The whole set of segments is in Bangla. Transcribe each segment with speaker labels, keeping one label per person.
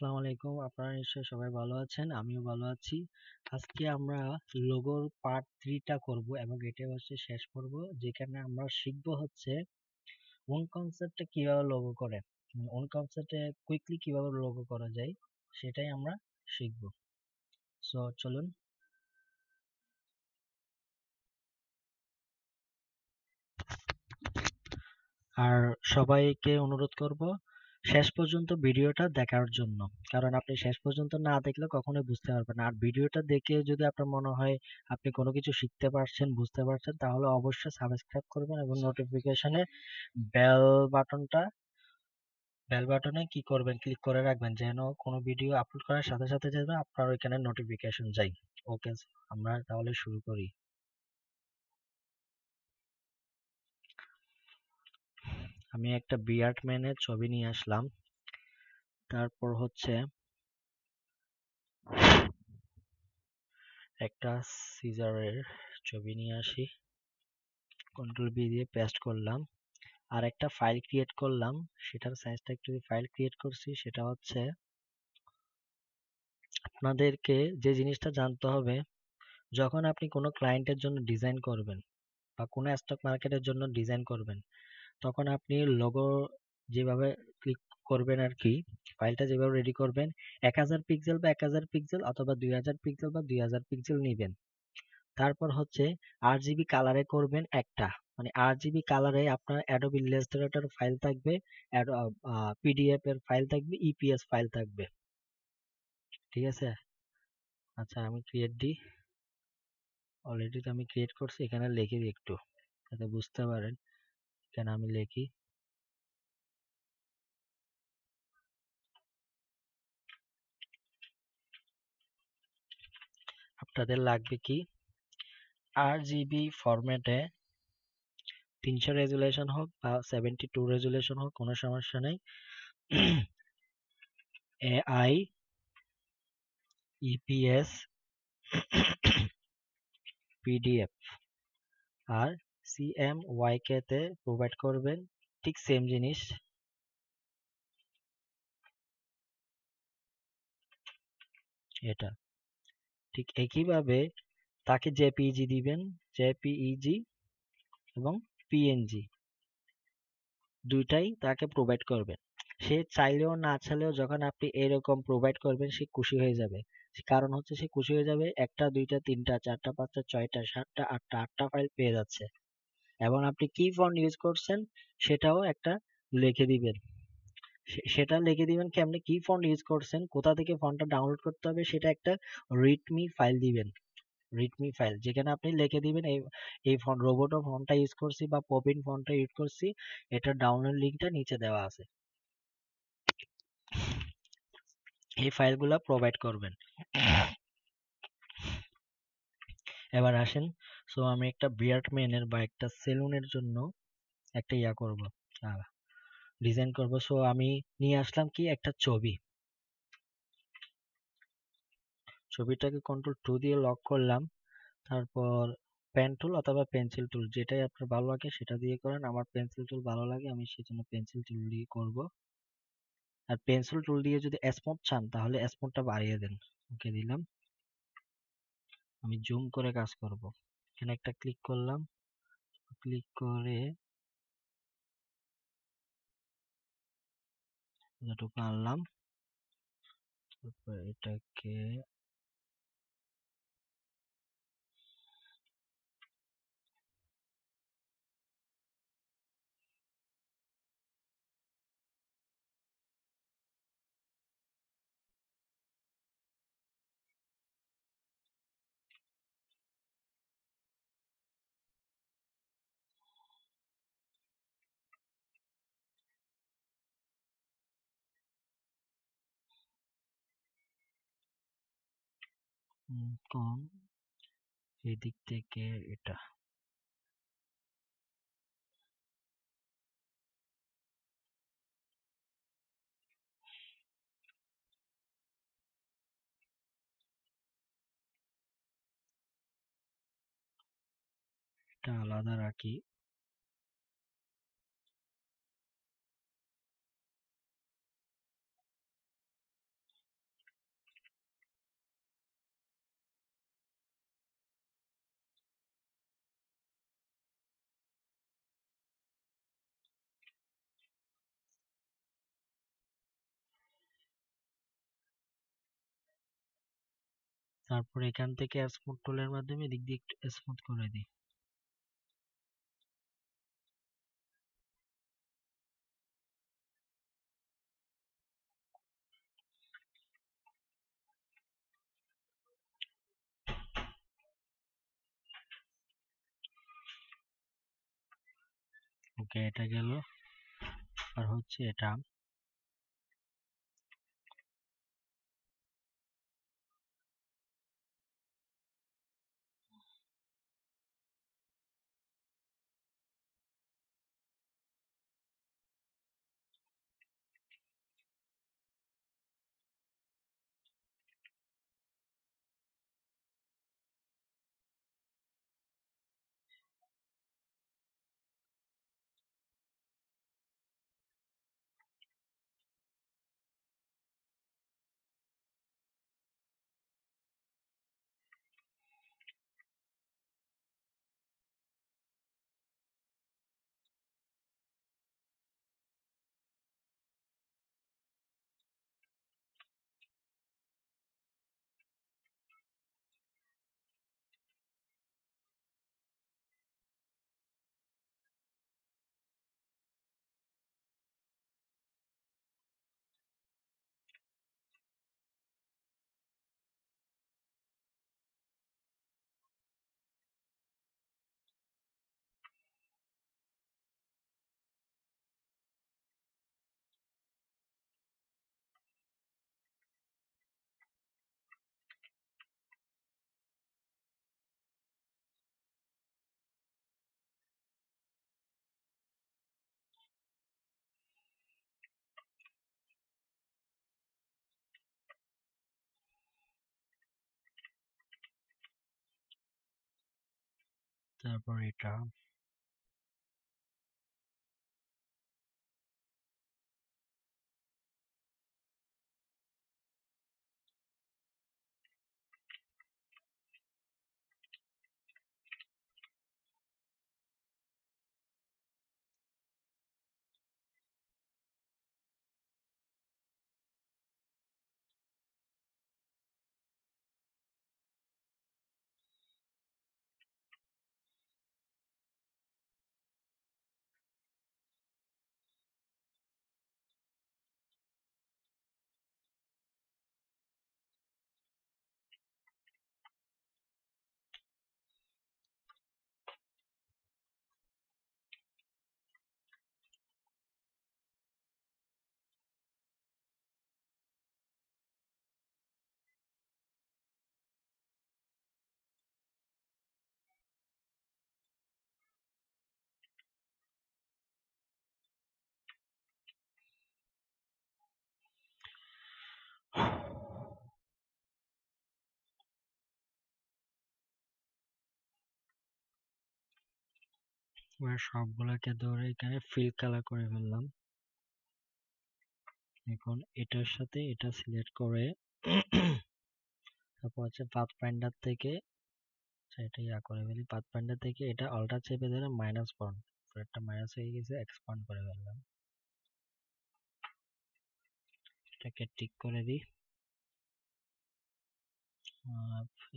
Speaker 1: আসসালামু আলাইকুম। আপনারা নিশ্চয়ই সবাই ভালো আছেন, আমিও ভালো আছি। আজকে আমরা লোগোর পার্ট 3 টা করব এবং এটা হচ্ছে শেষ পর্ব, যেখানে আমরা শিখব হচ্ছে ওন কনসেপ্টে কিভাবে লোগো করে, ওন কনসেপ্টে কুইকলি কিভাবে লোগো করা যায় সেটাই আমরা শিখব। সো চলুন। আর সবাইকে অনুরোধ করব শেষ পর্যন্ত ভিডিওটা দেখার জন্য, কারণ আপনি শেষ পর্যন্ত না দেখলে কখনোই বুঝতে পারবেন না। আর ভিডিওটা দেখে যদি আপনার মনে হয় আপনি কোনো কিছু শিখতে পারছেন, বুঝতে পারছেন, তাহলে অবশ্যই সাবস্ক্রাইব করবেন এবং নোটিফিকেশনে বেল বাটনটা বেল বাটনে কি করবেন, ক্লিক করে রাখবেন, যেন কোনো ভিডিও আপলোড করার সাথে সাথে যেন আপনার ওইখানে নোটিফিকেশন যায়। ওকে, আমরা তাহলে শুরু করি। আমি একটা বিয়ার্ড ম্যানের ছবি নিয়ে আসলাম। তারপর হচ্ছে একটা সিজারের ছবি নিয়ে আসি, কন্ট্রোল বি দিয়ে পেস্ট করলাম। আর একটা ফাইল ক্রিয়েট করলাম, সেটার সাইজটা একটু ফাইল ক্রিয়েট করছি। সেটা হচ্ছে আপনাদেরকে যে জিনিসটা জানতে হবে, যখন আপনি কোনো ক্লায়েন্টের জন্য ডিজাইন করবেন বা কোনো স্টক মার্কেটের জন্য ডিজাইন করবেন, তখন আপনি লোগো যেভাবে ক্লিক করবেন আর কি, ফাইলটা যেভাবে রেডি করবেন, 1000 পিক্সেল বা 1000 পিক্সেল অথবা 2000 পিক্সেল বা 2000 পিক্সেল নেবেন। তারপর হচ্ছে আরজিবি কালারে করবেন একটা, মানে আরজিবি কালারে আপনার অ্যাডোবি ইলাস্ট্রেটর ফাইল থাকবে, পিডিএফ এর ফাইল থাকবে, ইপিএস ফাইল থাকবে। ঠিক আছে? আচ্ছা, আমি ক্রিয়েট দিই। অলরেডি তো আমি ক্রিয়েট করছি, এখানে লিখে দিই একটু যাতে বুঝতে পারেন। এখানে আমি লিখি, আপনাদের লাগবে কি, আরজিবি ফরম্যাটে 300 রেজুলেশন হোক বা 72 রেজুলেশন হোক, কোনো সমস্যা নেই। এআই, ইপিএস, পিডিএফ আর সিএমওয়াইকে তে প্রোভাইড করবেন। ঠিক সেম জিনিস, এটা ঠিক একইভাবে তাকে জেপিইজি দিবেন, জেপিইজি এবং পিএনজি দুইটাই তাকে প্রোভাইড করবেন। সে চাইলেও না চাইলেও যখন আপনি এরকম প্রোভাইড করবেন, সে খুশি হয়ে যাবে। কারণ হচ্ছে সে খুশি হয়ে যাবে, একটা দুইটা তিনটা চারটা পাঁচটা ছয়টা সাতটা আটটা ফাইল পেয়ে যাচ্ছে। এবং আপনি কি ফন্ট ইউজ করছেন সেটাও একটা লিখে দিবেন। সেটা লিখে দিবেন, কেমনে কি ফন্ট ইউজ করছেন, কোথা থেকে ফন্টটা ডাউনলোড করতে হবে, সেটা একটা রিডমি ফাইল দিবেন। রিডমি ফাইল যেখানে আপনি লিখে দিবেন এই এই ফন্ট, রোবোটো ফন্টটা ইউজ করছি বা পপিন ফন্টটা ইউজ করছি, এটা ডাউনলোড লিঙ্কটা নিচে দেওয়া আছে। এই ফাইলগুলো প্রোভাইড করবেন। এবার আসেন, সো আমি একটা বিয়ার্ড ম্যানের বা একটা সেলুনের জন্য একটা করব, ডিজাইন করব। সো আমি নিয়ে আসলাম কি, একটা ছবি। ছবিটাকে কন্ট্রোল 2 দিয়ে লক করলাম। তারপর পেন টুল অথবা পেন্সিল টুল, যেটাই আপনার ভালো লাগে সেটা দিয়ে করেন। আমার পেন্সিল টুল ভালো লাগে, আমি সেজন্য পেন্সিল টুল দিয়ে করব। আর পেন্সিল টুল দিয়ে যদি স্মুথ চান তাহলে স্মুথটা বাড়িয়ে দেন। ওকে দিলাম। আমি জুম করে কাজ করব। এখানে একটা ক্লিক করলাম, ক্লিক করে যতটুকু আনলাম, তারপর এটাকে কম, এদিক থেকে এটা এটা আলাদা রাখি। তারপর এখান থেকে স্মুথ টুলের মাধ্যমে এদিক দিয়ে একটু স্মুথ করে দিই। ওকে, এটা গেল। আর হচ্ছে এটা তারপর এটা সবগুলোকে ধরে এখানে ফিল কালার করে ফেললাম। এখন এটার সাথে এটা সিলেক্ট করে তারপর হচ্ছে পাথফাইন্ডার থেকে এটা করে ফেলি। পাথফাইন্ডার থেকে এটা অল্টার চেপে ধরে মাইনাস পয়েন্ট, একটা মাইনাস হয়ে গেছে, এক্সপান্ড করে ফেললাম। এটাকে টিক করে দিই।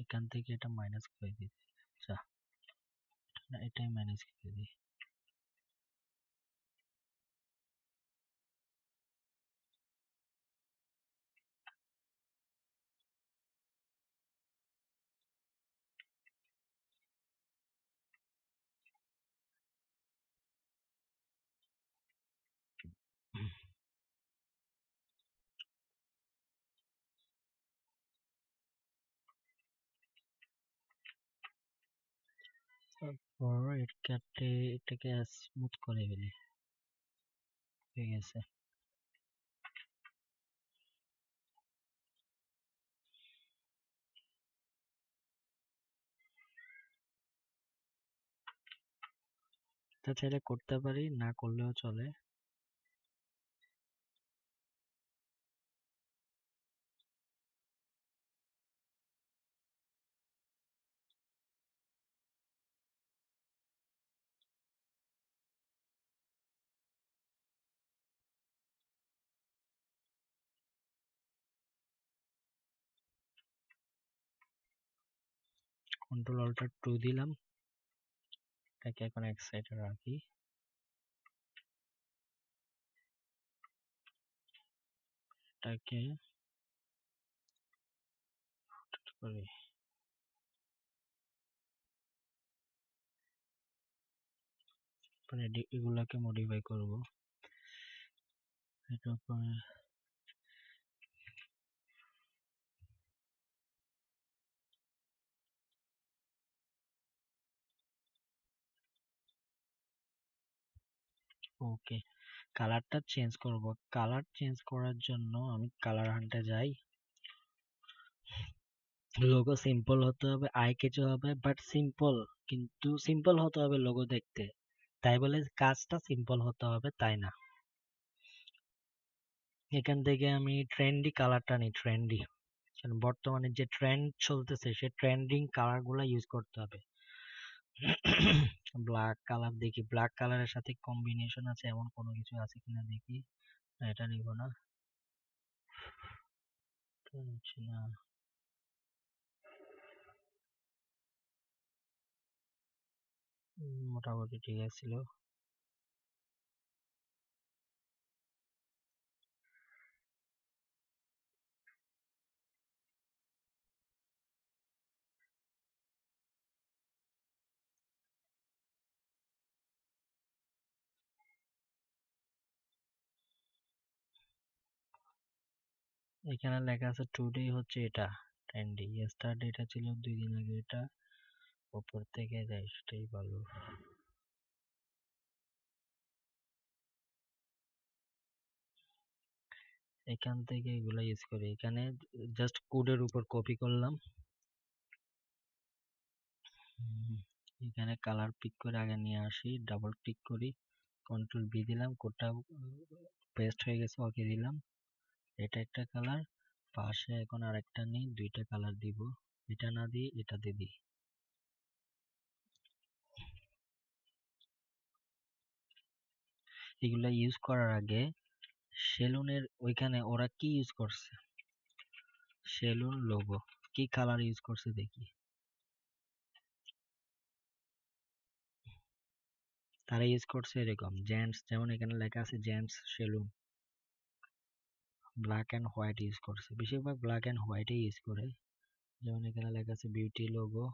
Speaker 1: এখান থেকে এটা মাইনাস করে দিই। আচ্ছা, এটাই মাইনাস করে দিই। তারপর এটাকে স্মুথ করে ফেলি। হয়ে গেছে। এটা চাইলে করতে পারি, না করলেও চলে। কন্ট্রোল অল্টার 2 দিলাম, এটাকে এখন এক সাইডে রাখি। এটাকে করি, এগুলাকে মডিফাই করব। এটার পরে ওকে, কালারটা চেঞ্জ করব। কালার চেঞ্জ করার জন্য আমি কালার হান্টে যাই। লোগো সিম্পল হতে হবে, আই ক্যাচি হবে, বাট সিম্পল, কিন্তু সিম্পল হতে হবে লোগো দেখতে। তাই বলে কাজটা সিম্পল হতে হবে তাই না। এখান থেকে আমি ট্রেন্ডি কালারটা নিই, ট্রেন্ডি, কারণ বর্তমানে যে ট্রেন্ড চলতেছে সে ট্রেন্ডিং কালার গুলা ইউজ করতে হবে। ব্ল্যাক কালার দেখি, ব্ল্যাক কালারের সাথে কম্বিনেশন আছে এমন কোনো কিছু আছে কিনা দেখি। না, এটা নিব না, এটা নিচ্ছি না। মোটামুটি ঠিক আছিল। এখানে লেখা আছে টুডে হচ্ছে এটা ট্রেন্ডি, ইয়েস্টারডে এটা ছিল 2 দিন আগে। এটা উপর থেকে যায় সেটাই ভালো। এখান থেকে এগুলা ইউজ করি। এখানে জাস্ট কোডের উপর কপি করলাম। এখানে কালার পিক করে আগে নিয়ে আসি, ডাবল ক্লিক করি, কন্ট্রোল বি দিলাম, কোডটা পেস্ট হয়ে গেছে, ওকে দিলাম। এটা একটা কালার, পাশে এখন আরেকটা নেই, দুইটা কালার দিব। এটা না দিয়ে এটা দিয়ে দিই। এগুলা ইউজ করার আগে সেলুনের ওইখানে ওরা কি ইউজ করছে, সেলুন লোগো কি কালার ইউজ করছে দেখি। তারা ইউজ করছে এরকম জেন্টস, যেমন এখানে লেখা আছে gents salon, black and white use করছে, বেশিরভাগ ব্ল্যাক এন্ড হোয়াইটই ইউজ করে। যেমন এখানে লেখা আছে বিউটি লোগো,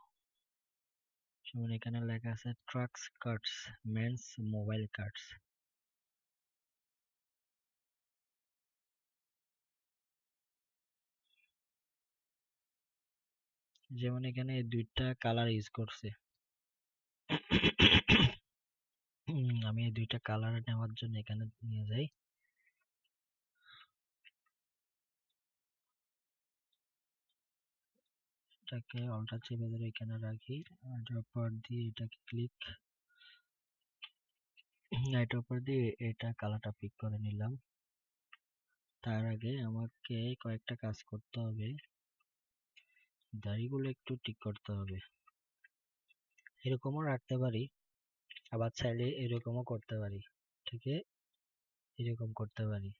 Speaker 1: যেমন এখানে লেখা আছে tracks cuts, men's mobile cuts. যেমন এখানে দুইটা কালার ইউজ করছে। আমি এই দুইটা কালার নেওয়ার জন্য এখানে নিয়ে যাই। এটাকে অল্টার চেপে ধরে এখানে রাখি, এটার উপর দিয়ে এটাকে ক্লিক, এটার উপর দিয়ে এটা কালারটা পিক করে নিলাম। তার আগে আমাকে কয়েকটা কাজ করতে হবে, দাড়িগুলো একটু ঠিক করতে হবে। এরকমও রাখতে পারি, আবার চাইলে এরকমও করতে পারি, ঠিক আছে, এরকম করতে পারি।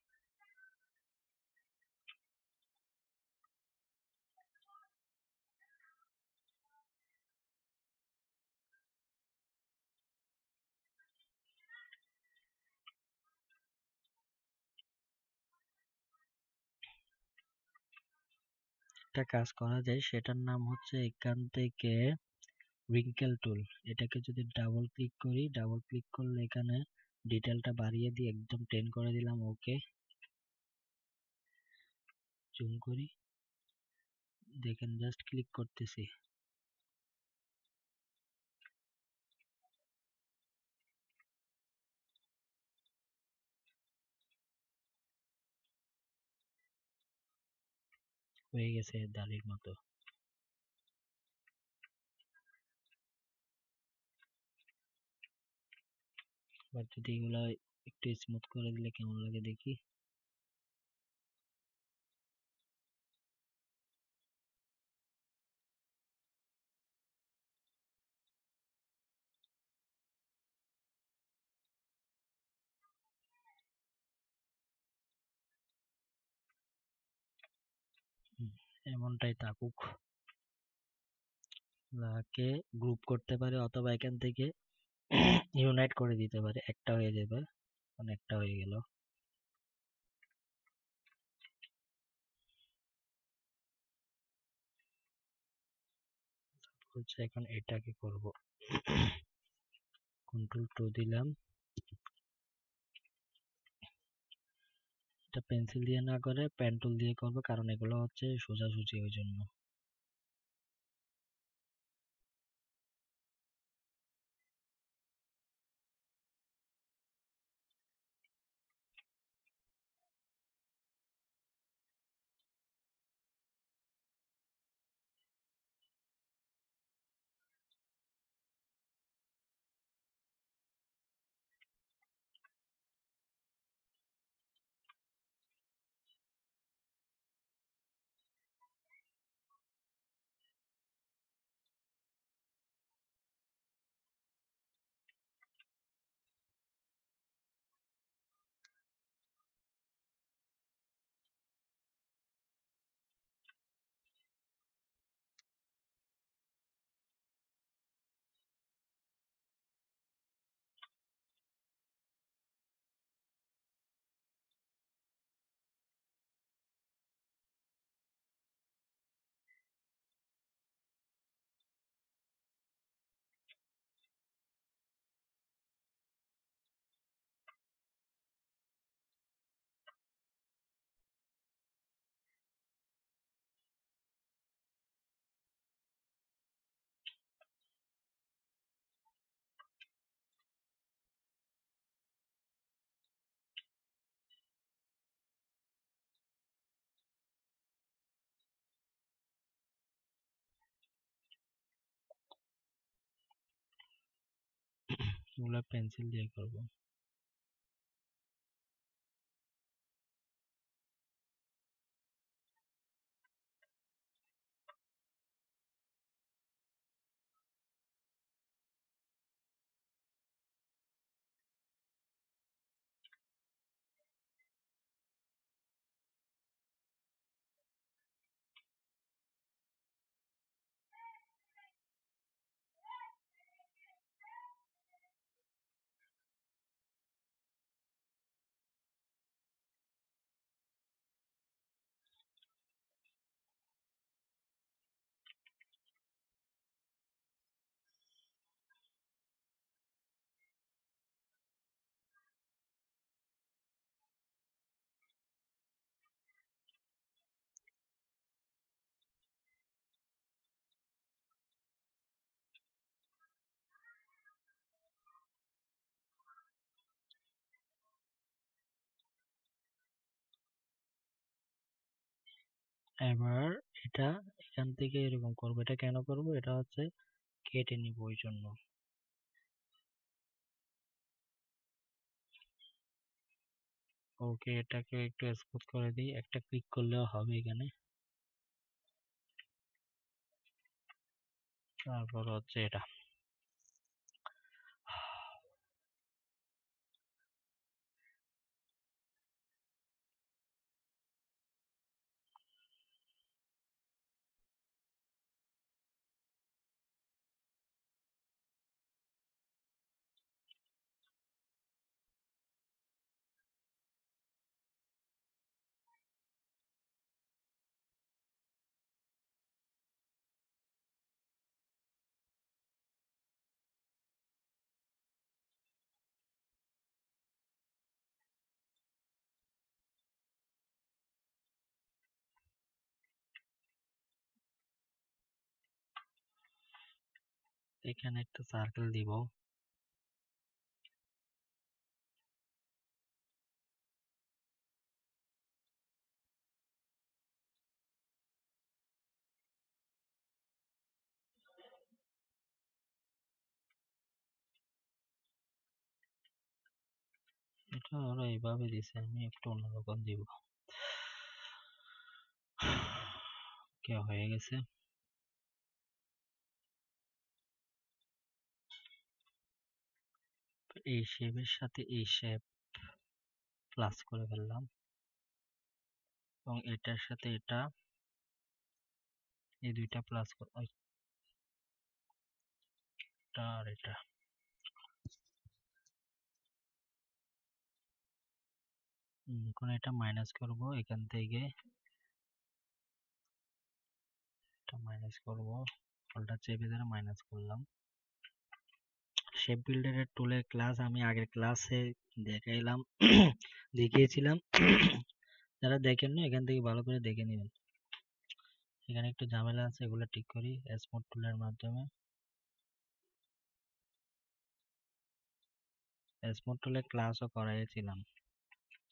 Speaker 1: একটা কাজ করা যায়, সেটার নাম হচ্ছে এখান থেকে রিঙ্কেল টুল। এটাকে যদি ডাবল ক্লিক করি, ডাবল ক্লিক করলে এখানে ডিটেলটা বাড়িয়ে দিয়ে একদম 10 করে দিলাম, ওকে। জুম করি, দেখেন জাস্ট ক্লিক করতেছি, হয়ে গেছে দাড়ির মতো। এবার যদি এগুলা একটু স্মুথ করে দিলে কেমন লাগে দেখি। এমনটাই থাকুক। কে গ্রুপ করতে পারে অথবা এখান থেকে ইউনাইট করে দিতে পারে, একটা হয়ে যাবে, অনেকটা হয়ে গেল। হচ্ছে এখন এটাকে করব, Ctrl+2 দিলাম। এটা পেন্সিল দিয়ে না করে পেন টুল দিয়ে করব, কারণ এগুলো হচ্ছে সোজাসুজি, ওই জন্য। এগুলো পেন্সিল দিয়ে করব। এবার এটা এখান থেকে এরকম করব। এটা কেন করব? এটা হচ্ছে কেটে নিব, ওই জন্য। ওকে, এটাকে একটু স্মুথ করে দিই, একটা ক্লিক করলেও হবে এখানে। তারপর হচ্ছে এটা, এখানে একটা সার্কেল দিব। এটা ওরা এইভাবে দিছে, আমি একটু অন্যরকম দিব। কে হয়ে গেছে। এই শেপের সাথে এই শেপ প্লাস করে ফেললাম, এবং এটার সাথে এটা, এই দুইটা প্লাস আর এটা এখন এটা মাইনাস করব, এখান থেকে এটা মাইনাস করব, ফলটা চেপে ধরে মাইনাস করলাম। শেপ বিল্ডারের টুলের ক্লাস আমি আগের ক্লাসে দেখাইলাম দেখিয়েছিলাম। যারা দেখেননি এখান থেকে ভালো করে দেখে নেবেন। এখানে একটু ঝামেলা আছে, এগুলো ঠিক করি স্মুথ টুলের মাধ্যমে। স্মুথ টুলের ক্লাসও করাইছিলাম,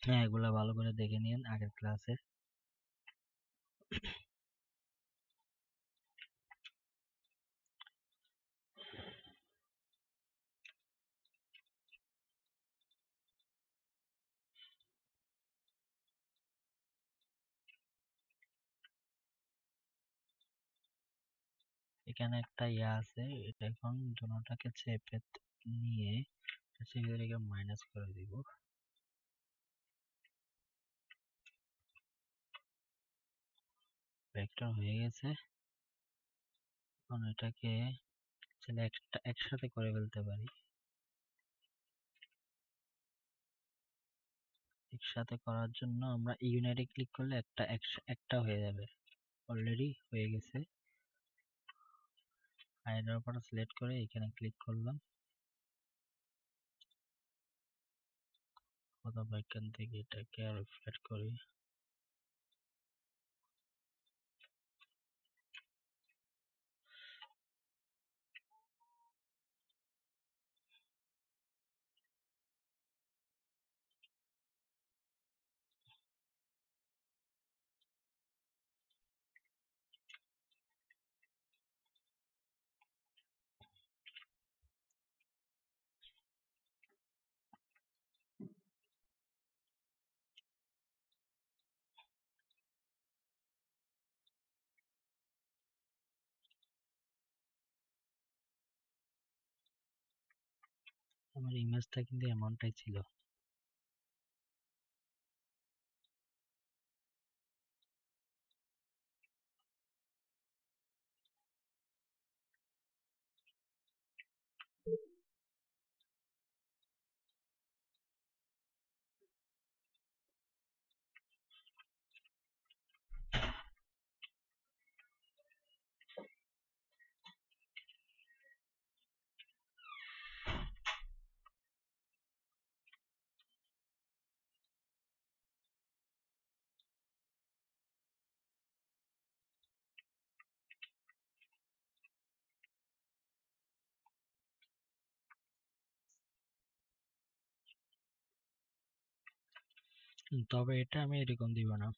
Speaker 1: হ্যাঁ এগুলা ভালো করে দেখে নিন আগের ক্লাসে। এখানে একটা ইয়া আছে, এটা এখন দুটোটাকে চেপে নিয়ে সেগুলোকে মাইনাস করে দিব। ভেক্টর হয়ে গেছে। এখন এটাকে একসাথে করে ফেলতে পারি। একসাথে করার জন্য আমরা ইউনাইটে ক্লিক করলে একটা হয়ে যাবে। অলরেডি হয়ে গেছে। হাইড্রোপার সিলেক্ট করে এখানে ক্লিক করলাম। অথবা এখান থেকে এটাকে আরো ফ্ল্যাট করি। আমার ইমেজটা কিন্তু এমনটাই ছিল। তবে এটা আমি এরকম দিব না।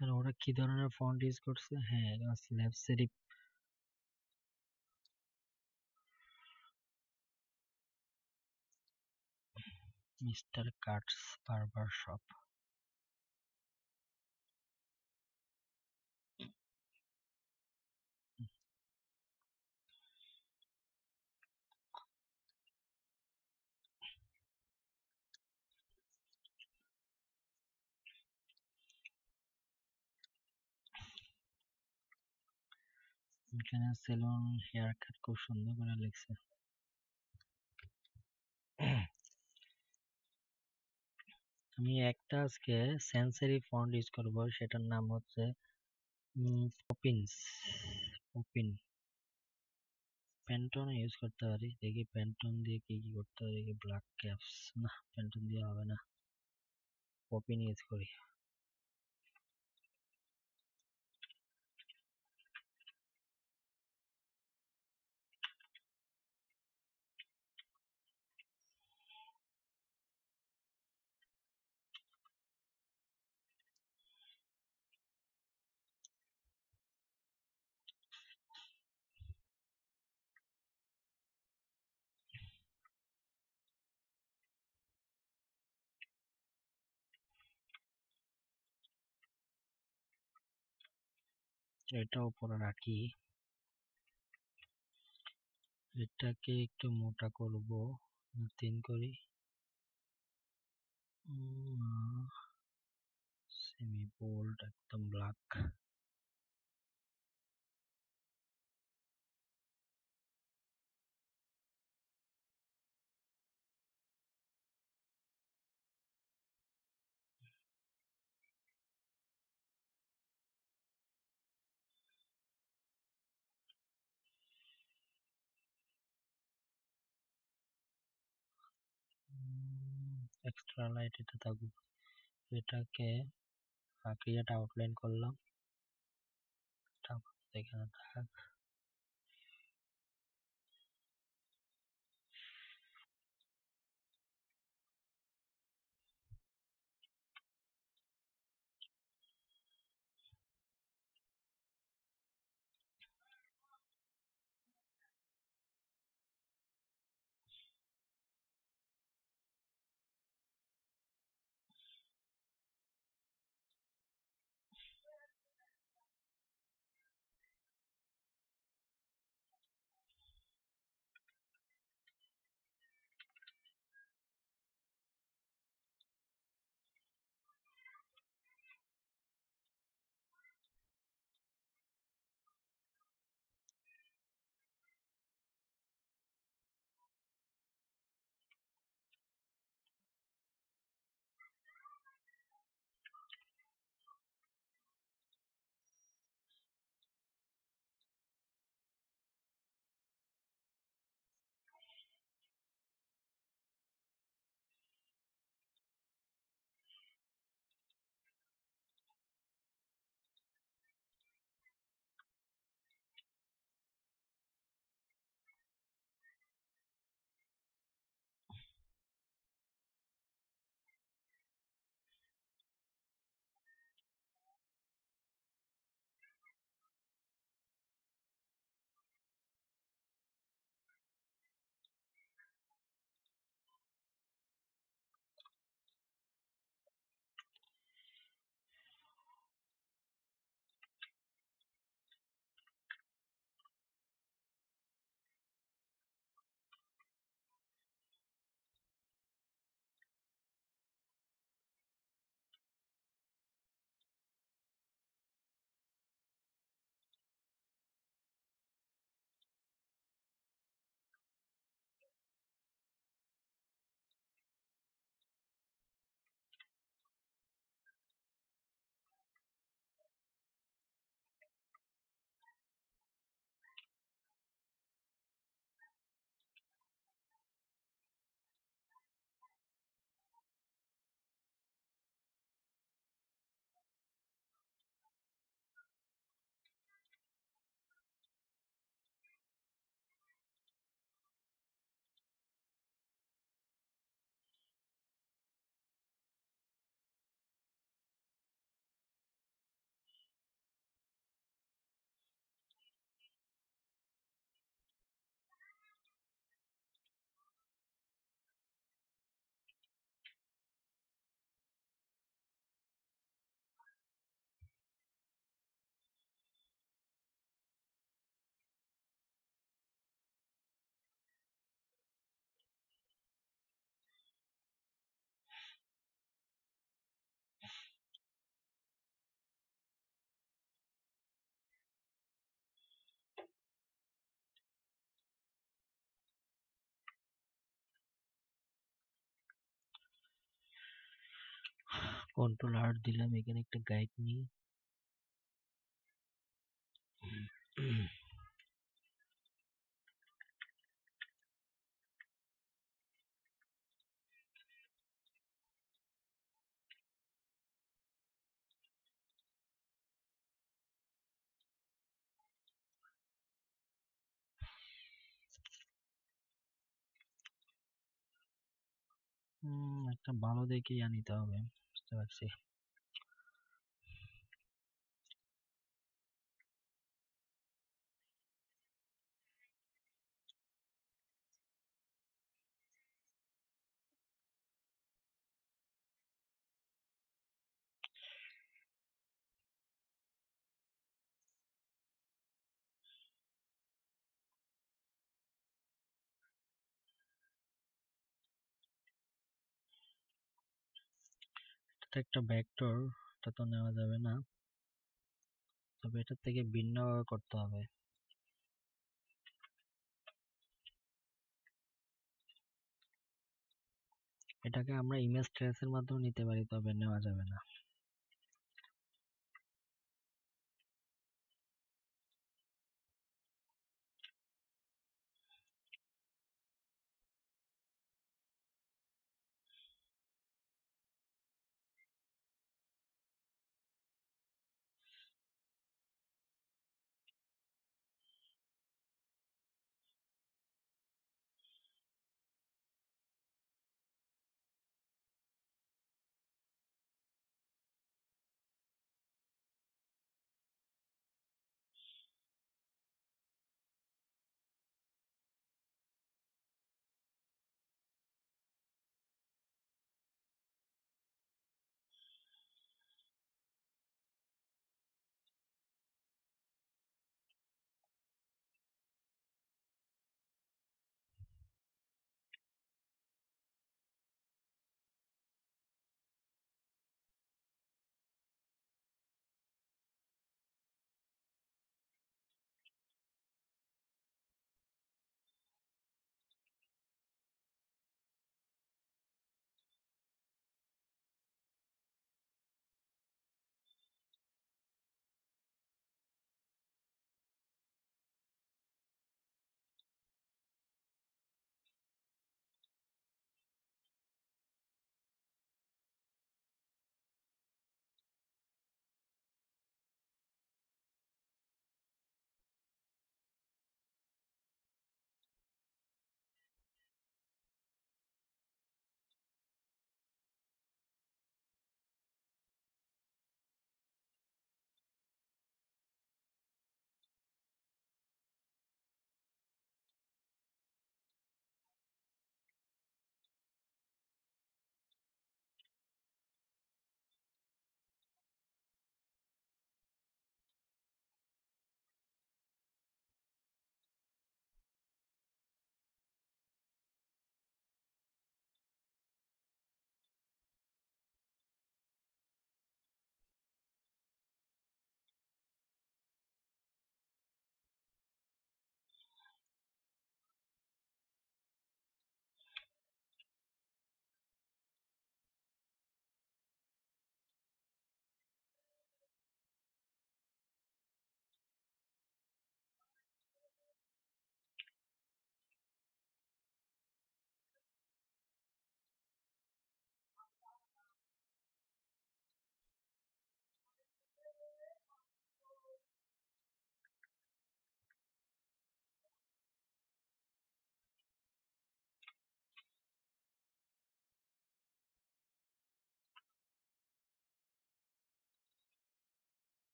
Speaker 1: আর ওরা কি ধরনের ফন্ট ইউজ করছে? হ্যাঁ, স্ল্যাব সেরিফ। মিস্টার কাটস বারবার শপ। এখানে সেলুন হেয়ার কাট খুব সুন্দর করে লিখছে। আমি একটা আজকে সেন্সরি ফন্ট ইউজ করব, সেটার নাম হচ্ছে পপিনস। পপিন প্যান্টন ইউজ করতে পারি। দেখি প্যান্টন দিয়ে কি কি করতে পারি। দেখি ব্ল্যাক ক্যাপস, না প্যান্টন দিয়ে হবে না, পপিন ইউজ করি। এটা উপরে রাখি, এটাকে একটু মোটা করব, 3 করি, সেমি বোল্ড একদম ব্ল্যাক। এক্সট্রা লাইট এটা থাকুক, এটাকে এটা আউটলাইন করলাম, এখানে থাক। কন্ট্রোল আর দিলাম, এখানে একটা গাইড নিই, একটা ভালো দেখে নিতে হবে, বুঝতে পারছি। এটা একটা ভেক্টর, এটা তো নেওয়া যাবে না, তবে এটার থেকে ভিন্নভাবে করতে হবে। এটাকে আমরা ইমেজ ট্রেসের মাধ্যমে নিতে পারি, তবে নেওয়া যাবে না।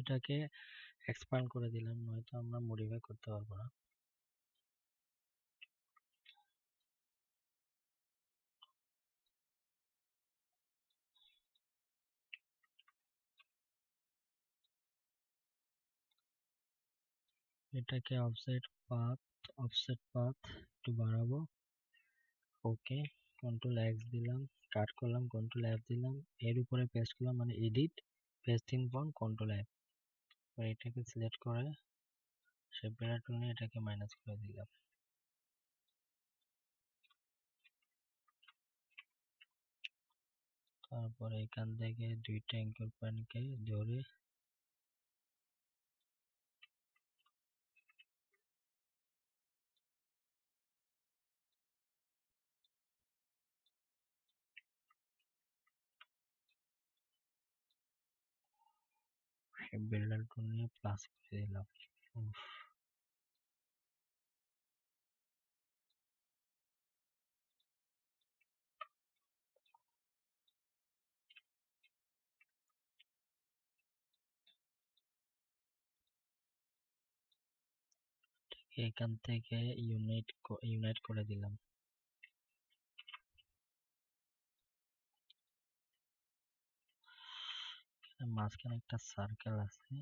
Speaker 1: এটাকে এক্সপ্যান্ড করে দিলাম, নয়তো আমরা মডিফাই করতে পারবো না। এটাকে অফসেট পাথ একটু বাড়াবো। ওকে, কন্ট্রোল এক্স দিলাম, কাট করলাম, কন্ট্রোল এফ দিলাম, এর উপরে পেস্ট করলাম, মানে edit pasting font, control F. এটাকে সিলেক্ট করে শেপ বেড়া টুল নিয়ে এটাকে মাইনাস করে দিলাম। তারপরে এখান থেকে দুইটা অ্যাঙ্কর পয়েন্টকে ধরে বিল্ডার টুল নিয়ে প্লাস করে দিলাম। এখান থেকে ইউনাইট করে দিলাম। মাঝখানে একটা সার্কেল আছে,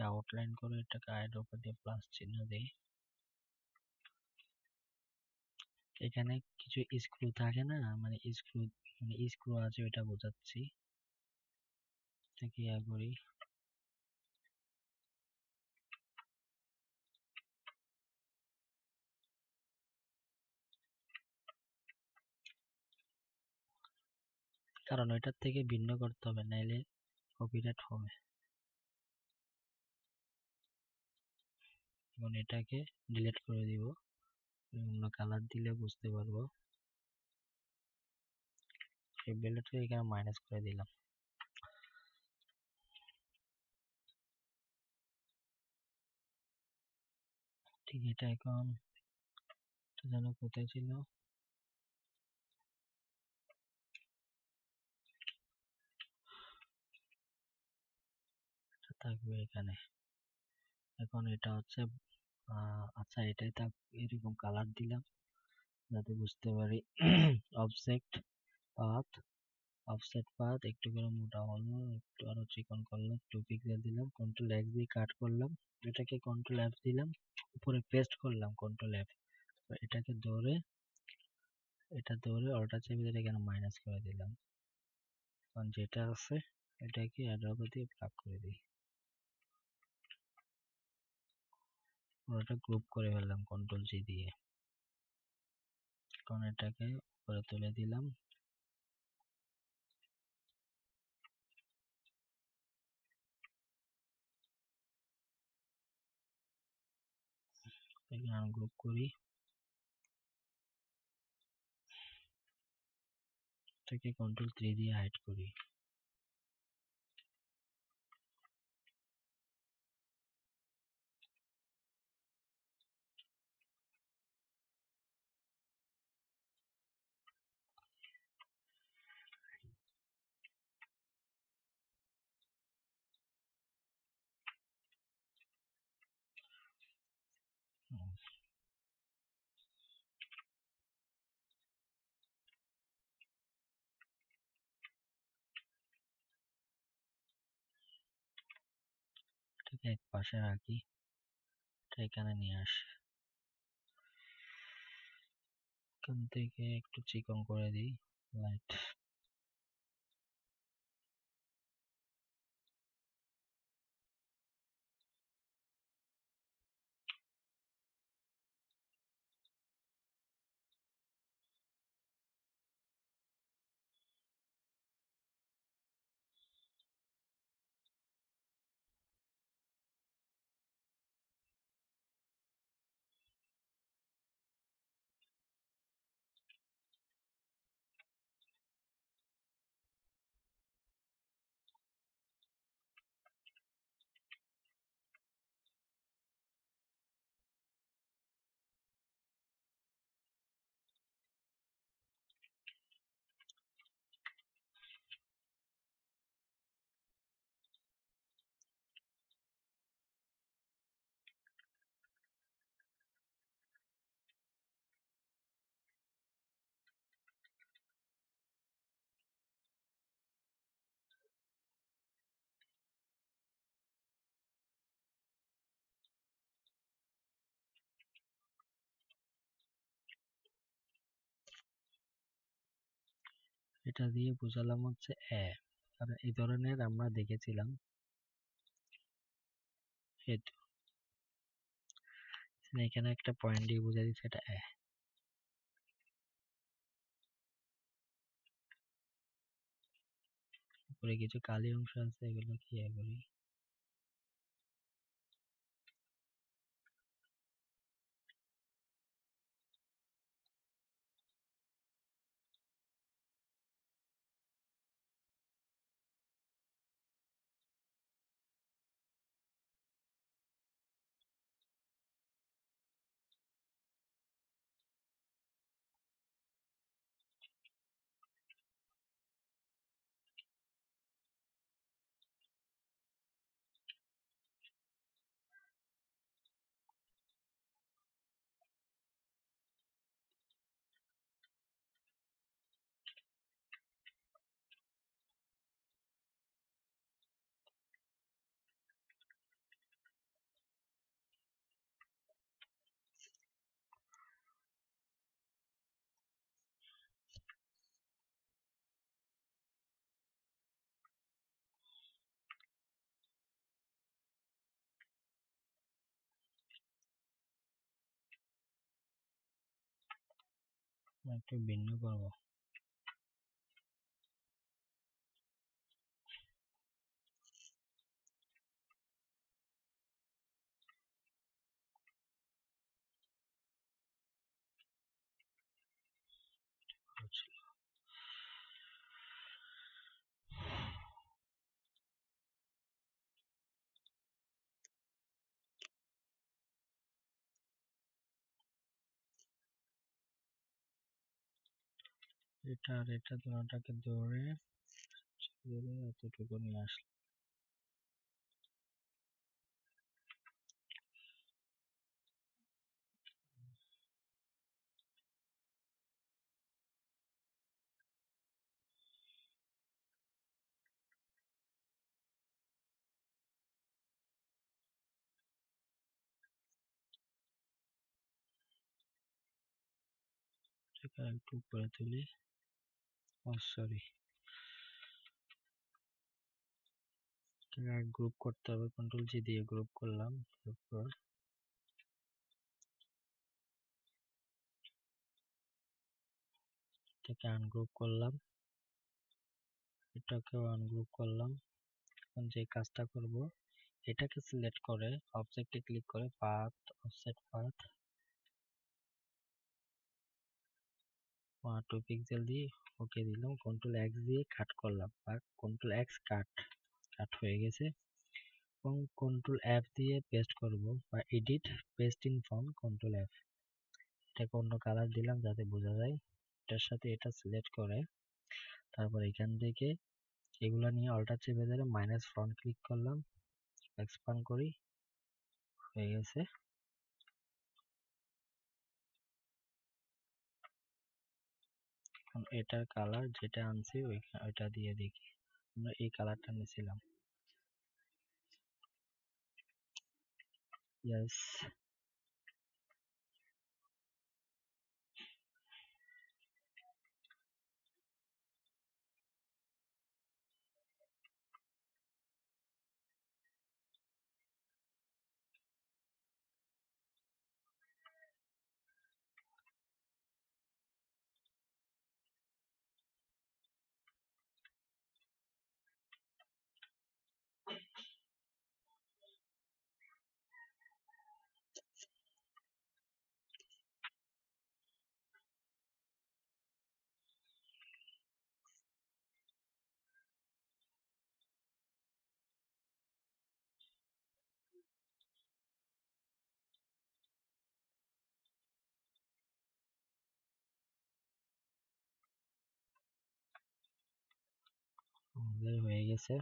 Speaker 1: আউটলাইন করে এটাকে আয়ের উপর দিয়ে প্লাস চিহ্ন দিই। এখানে কিছু স্ক্রু থাকে না, মানে স্ক্রু আছে, ওইটা বোঝাচ্ছি। ইয়া করি, কারণ ওইটার থেকে ভিন্ন করতে হবে, নাইলে কপিরাইট হবে। এখন এটাকে ডিলিট করে দিব, অন্য কালার দিলে বুঝতে পারবো। এই বেলটা এখানে মাইনাস করে দিলাম। ঠিক, এটা এখন যেন কোথায় ছিল, থাকবে এখানে। এখন এটা হচ্ছে আচ্ছা, এটাই থাক, এরকম কালার দিলাম যাতে বুঝতে পারি। অবজেক্ট পাথ, অফসেট পাথ একটু করে মোটা হলো, একটু আরো চিকন করলাম, 2 পিক্সেল দিলাম, কন্ট্রোল এক্স দিয়ে কাট করলাম, এটাকে কন্ট্রোল এফ দিলাম, উপরে পেস্ট করলাম কন্ট্রোল এফ। এটাকে ধরে অল্টার চেপে দিয়ে এখানে মাইনাস করে দিলাম। কারণ যেটা আছে এটাকে অ্যাড্রপ দিয়ে প্লাগ করে দিই। পুরোটা গ্রুপ করে ফেললাম কন্ট্রোল জি দিয়ে। এখন এটাকে উপরে তুলে দিলাম। এখানে আনগ্রুপ করি, এটাকে কন্ট্রোল 3 দিয়ে হাইড করি। এটাকে এক পাশে রাখি, এটা এখানে নিয়ে আসি, এখান থেকে একটু চিকন করে দিই লাইট। এটা দিয়ে বোঝালাম হচ্ছে কারণ এই ধরনের আমরা দেখেছিলাম। এখানে একটা পয়েন্ট দিয়ে বুঝাই দিচ্ছে এটা উপরে কিছু কালি অংশ আছে, এগুলো কি করি? একটু ভিন্ন করবো। এটা আর এটা দুটাকে ধরে এতটুকু নিয়ে আসলাম। এটাকে একটু উপরে তুলি। সরি, গ্রুপ করতে হবে, কন্ট্রোল জি দিয়ে গ্রুপ করলাম। তারপর এটাকে আনগ্রুপ করলাম, এটাকেও আনগ্রুপ করলাম। এখন যে কাজটা করব, এটাকে সিলেক্ট করে অবজেক্টে ক্লিক করে পাথ, অফসেট পাথ 2 পিক্সেল দিয়ে ওকে দিলাম। কন্ট্রোল এক্স দিয়ে কাট করলাম, বা কন্ট্রোল এক্স কাট, কাট হয়ে গেছে। এবং কন্ট্রোল এফ দিয়ে পেস্ট করব, বা edit paste in font, control F. এটাকে অন্য কালার দিলাম যাতে বোঝা যায়। এটার সাথে এটা সিলেক্ট করে তারপর এখান থেকে এগুলা নিয়ে অল্টার চেপে ধরে মাইনাস ফ্রন্ট ক্লিক করলাম, এক্সপান্ড করি, হয়ে গেছে। এখন এটার কালার যেটা আনছি ওইটা দিয়ে দেখি। আমরা এই কালারটা নিয়েছিলাম। ইয়েস, আমাদের হয়ে গেছে।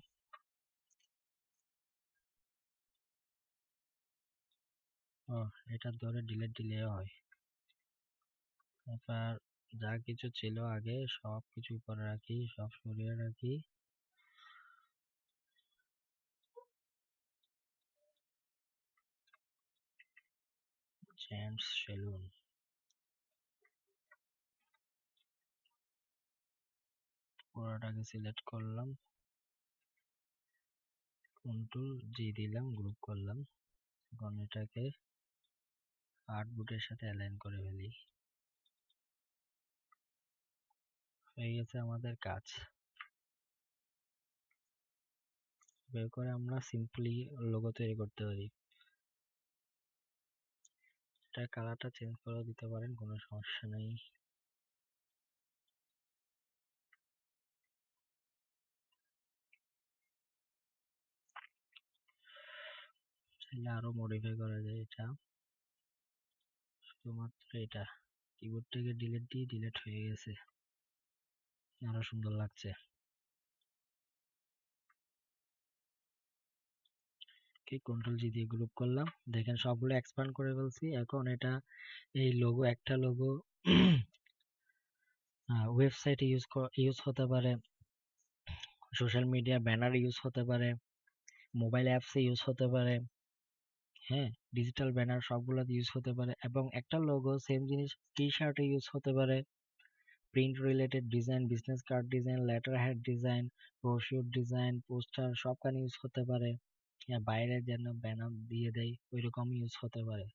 Speaker 1: এটার ধরে ডিলেট দিলে হয়। তারপর যা কিছু ছিল আগে সব কিছু উপরে রাখি, সব সরিয়ে রাখি। জেন্টস সেলুন, পুরোটাকে সিলেক্ট করলাম, কন্ট্রোল জি দিলাম, গ্রুপ করলাম। এখন এটাকে আর্টবোর্ডের সাথে অ্যালাইন করে ফেলি। হয়ে গেছে আমাদের কাজ। বের করে আমরা সিম্পলি লোগো তৈরি করতে পারি। এটা কালারটা চেঞ্জ করে দিতে পারেন, কোনো সমস্যা নেই। চাইলে আরো মডিফাই করা যায় এটা, শুধুমাত্র এটা কিবোর্ড থেকে ডিলিট দিয়ে ডিলিট হয়ে গেছে, আরো সুন্দর লাগছে। কন্ট্রোল জি দিয়ে গ্রুপ করলাম, দেখেন সবগুলো এক্সপ্যান্ড করে ফেলছি। এখন এটা এই লোগো, একটা লোগো ওয়েবসাইটে ইউজ হতে পারে, সোশ্যাল মিডিয়া ব্যানার ইউজ হতে পারে, মোবাইল অ্যাপসে ইউজ হতে পারে, হ্যাঁ, ডিজিটাল ব্যানার সবগুলোতে ইউজ হতে পারে। এবং একটা লোগো সেম জিনিস টি শার্টে ইউজ হতে পারে, print related design, business card design, letter head design, brochure design, poster সবখানে ইউজ হতে পারে। বাইরে যেন ব্যানার দিয়ে দেয় ওইরকম ইউজ হতে পারে।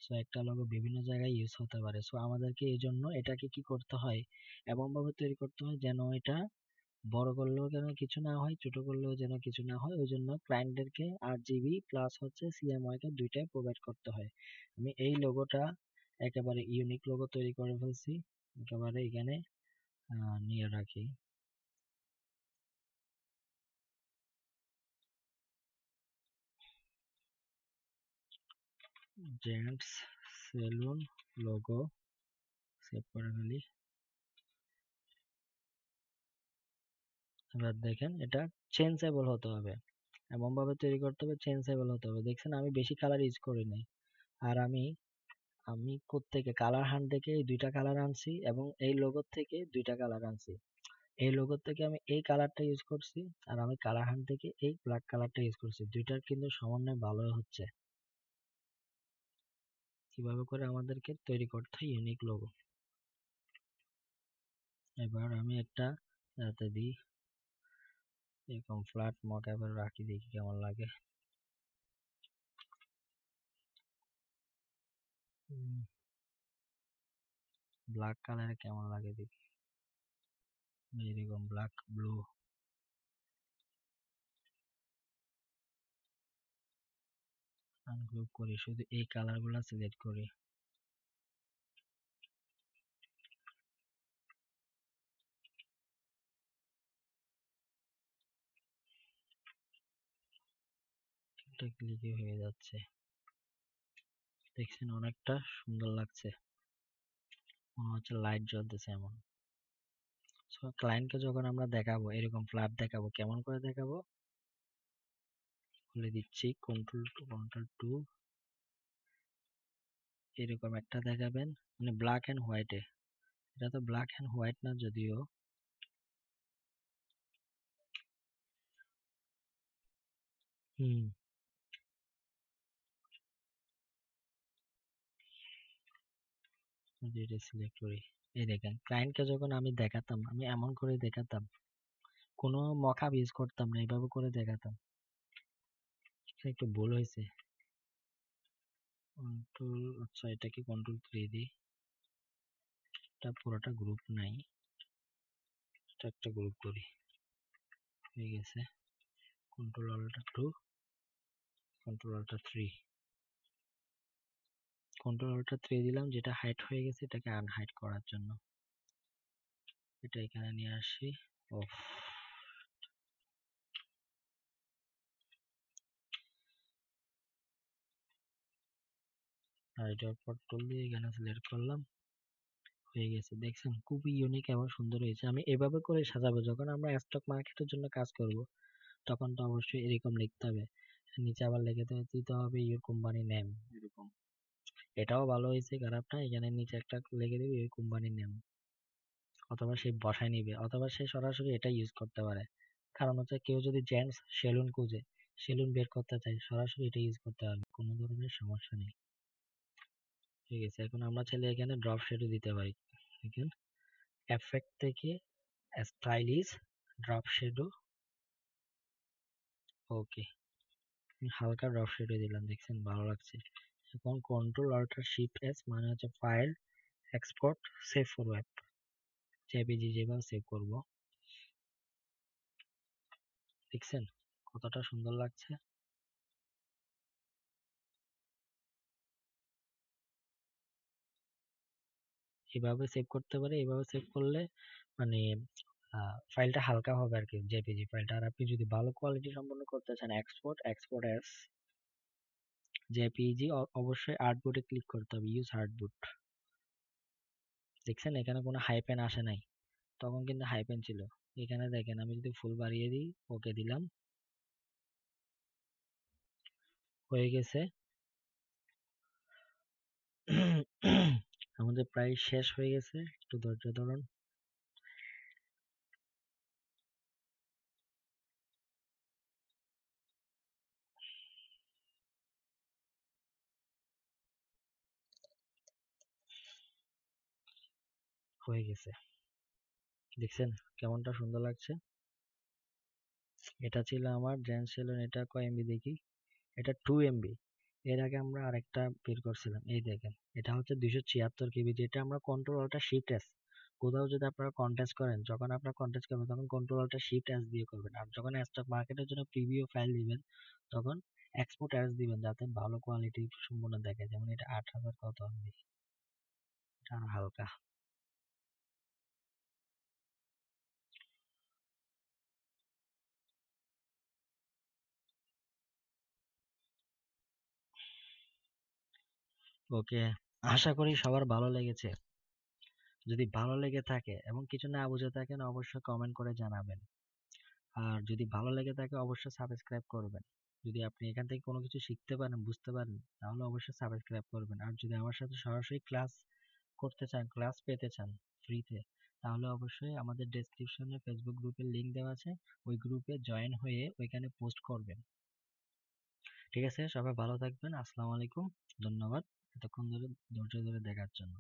Speaker 1: সো একটা লোগো বিভিন্ন জায়গায় ইউজ হতে পারে। সো আমাদেরকে এই জন্য এটাকে কি করতে হয়, এমন ভাবে তৈরি করতে হয় যেন এটা বড় করলেও যেন কিছু না হয়, ছোট করলেও যেন কিছু না হয়। ওই জন্য ক্লায়েন্টদেরকে RGB প্লাস হচ্ছে CMYK দুইটাই প্রোভাইড করতে হয়। আমি এই লোগোটা একেবারে ইউনিক লোগো তৈরি করে ফেলছি, একেবারে এখানে নিয়ে রাখি। জেন্টস সেলুন লোগো সেভ করে ফেলি। এবার দেখেন এটা চেঞ্জেবল হতে হবে, এমন ভাবে তৈরি করতে হবে চেঞ্জেবল হতে হবে। দেখছেন আমি বেশি কালার ইউজ করি নাই। আর আমি আমি কোত্থেকে কালার হান্ট থেকে এই দুইটা কালার আনছি এবং এই লোগোর থেকে দুইটা কালার আনছি। এই লোগোর থেকে আমি এই কালারটা ইউজ করছি, আর আমি কালার হান্ট থেকে এই ব্ল্যাক কালারটা ইউজ করছি। দুইটার কিন্তু সমন্বয় ভালো হচ্ছে। কিভাবে করে আমাদেরকে তৈরি করতে হয় ইউনিক লোগো। এবার আমি একটা যাতে দিই এরকম ফ্ল্যাট মক এবার রাখি, দেখি কেমন লাগে। ব্ল্যাক কালারে কেমন লাগে দেখি, এরকম ব্ল্যাক ব্লু। আনগ্রুপ করি, শুধু এই কালার গুলা সিলেক্ট করি। এটা ক্লিকে হয়ে যাচ্ছে, দেখছেন অনেকটা সুন্দর লাগছে, মনে হচ্ছে লাইট জ্বলতেছে এমন। সো ক্লায়েন্টকে যখন আমরা দেখাবো এরকম ফ্ল্যাট দেখাবো, কেমন করে দেখাবো বলে দিচ্ছি। কন্ট্রোল টু এরকম একটা দেখাবেন, মানে ব্ল্যাক এন্ড হোয়াইটে। এটা তো ব্ল্যাক এন্ড হোয়াইট না যদিও, হুম, এটা সিলেক্ট করি। এই দেখেন ক্লায়েন্টকে যখন আমি দেখাতাম, আমি এমন করে দেখাতাম, কোনো মকআপ ইউজ করতাম না, এইভাবে করে দেখাতাম। একটু ভুল হয়েছে। আচ্ছা এটাকে কন্ট্রোল 3 দিই, এটা পুরোটা গ্রুপ নাই, এটা একটা গ্রুপ করি। হয়ে গেছে। কন্ট্রোল-Alt-2, কন্ট্রোল-Alt-3, কন্ট্রোল-Alt-3 দিলাম, যেটা হাইড হয়ে গেছে এটাকে আনহাইড করার জন্য। এটা এখানে নিয়ে আসি। ওফ, আর এটার পর টুল দিয়ে এখানে সিলেক্ট করলাম, হয়ে গেছে। দেখছেন খুবই ইউনিক এবং সুন্দর হয়েছে। আমি এভাবে করে সাজাবো, যখন আমরা স্টক মার্কেটের জন্য কাজ করব তখন তো অবশ্যই এরকম লিখতে হবে। নিচে আবার লিখে দিতে হবে ইউর কোম্পানি নেম, এরকম। এটাও ভালো হয়েছে, খারাপ না। এখানে নিচে একটা লিখে দিবি ইউর কোম্পানি নেম, অথবা সে বসায় নিবে, অথবা সে সরাসরি এটা ইউজ করতে পারে। কারণ হচ্ছে কেউ যদি জেন্টস সেলুন খুঁজে, সেলুন বের করতে চায়, সরাসরি এটা ইউজ করতে পারবে, কোনো ধরনের সমস্যা নেই। ঠিক আছে, এখন আমরা চাইলে এখানে ড্রপ শেডও দিতে পারি। দেখেন এফেক্ট থেকে স্টাইলিশ ড্রপ শেডো, ওকে, হালকা ড্রপ শেডো দিলাম, দেখছেন ভালো লাগছে। এখন কন্ট্রোল অল্টার শিফট এস মানে হচ্ছে file export save for web, JPG যেভাবে সেভ করব। দেখছেন কতটা সুন্দর লাগছে। এভাবে সেভ করতে পারে, এভাবে সেভ করলে মানে ফাইলটা হালকা হবে আর কি, জেপিজি ফাইলটা। আর আপনি যদি ভালো কোয়ালিটি সম্পন্ন করতে চান, এক্সপোর্ট এস জেপিজি, অবশ্যই আর্টবোর্ডে ক্লিক করতে হবে, ইউজ আর্টবোর্ড। দেখছেন এখানে কোনো হাইপেন আসে নাই, তখন কিন্তু হাইপেন ছিল। এখানে দেখেন আমি যদি ফুল বাড়িয়ে দিই, ওকে দিলাম, হয়ে গেছে। আমাদের প্রায় শেষ হয়ে গেছে, একটু ধৈর্য ধরুন। হয়ে গেছে, দেখছেন কেমনটা সুন্দর লাগছে। এটা ছিল আমার জেন সেলুন। এটা কয় এমবি দেখি, এটা 2 MB। এর আগে আমরা আরেকটা বের করছিলাম, এই দেখেন এটা হচ্ছে 276 KB, যেটা আমরা কন্ট্রোল অল্টার শিফট এস। কোথাও যদি আপনারা কন্টেস্ট করেন, যখন আপনারা কন্টেস্ট করবেন তখন কন্ট্রোল অল্টার শিফট এস দিয়ে করবেন। আর যখন স্টক মার্কেটের জন্য প্রিভিউ ফাইল দিবেন, তখন এক্সপোর্ট এস দিবেন, যাতে ভালো কোয়ালিটি সম্পূর্ণ দেখে। যেমন এটা 8000 কত এমবি, এটা আরো হালকা। ওকে, আশা করি সবার ভালো লেগেছে। যদি ভালো লেগে থাকে এবং কিছু না বুঝে থাকেন, অবশ্যই কমেন্ট করে জানাবেন। আর যদি ভালো লেগে থাকে অবশ্যই সাবস্ক্রাইব করবেন। যদি আপনি এখান থেকে কোনো কিছু শিখতে পারেন, বুঝতে পারেন, তাহলে অবশ্যই সাবস্ক্রাইব করবেন। আর যদি আমার সাথে সরাসরি ক্লাস করতে চান, ক্লাস পেতে চান ফ্রিতে, তাহলে অবশ্যই আমাদের ডেসক্রিপশনে ফেসবুক গ্রুপের লিংক দেওয়া আছে, ওই গ্রুপে জয়েন হয়ে ওইখানে পোস্ট করবেন। ঠিক আছে, সবাই ভালো থাকবেন। আসসালামু আলাইকুম, ধন্যবাদ এতক্ষণ ধরে ধৈর্য ধরে দেখার জন্য।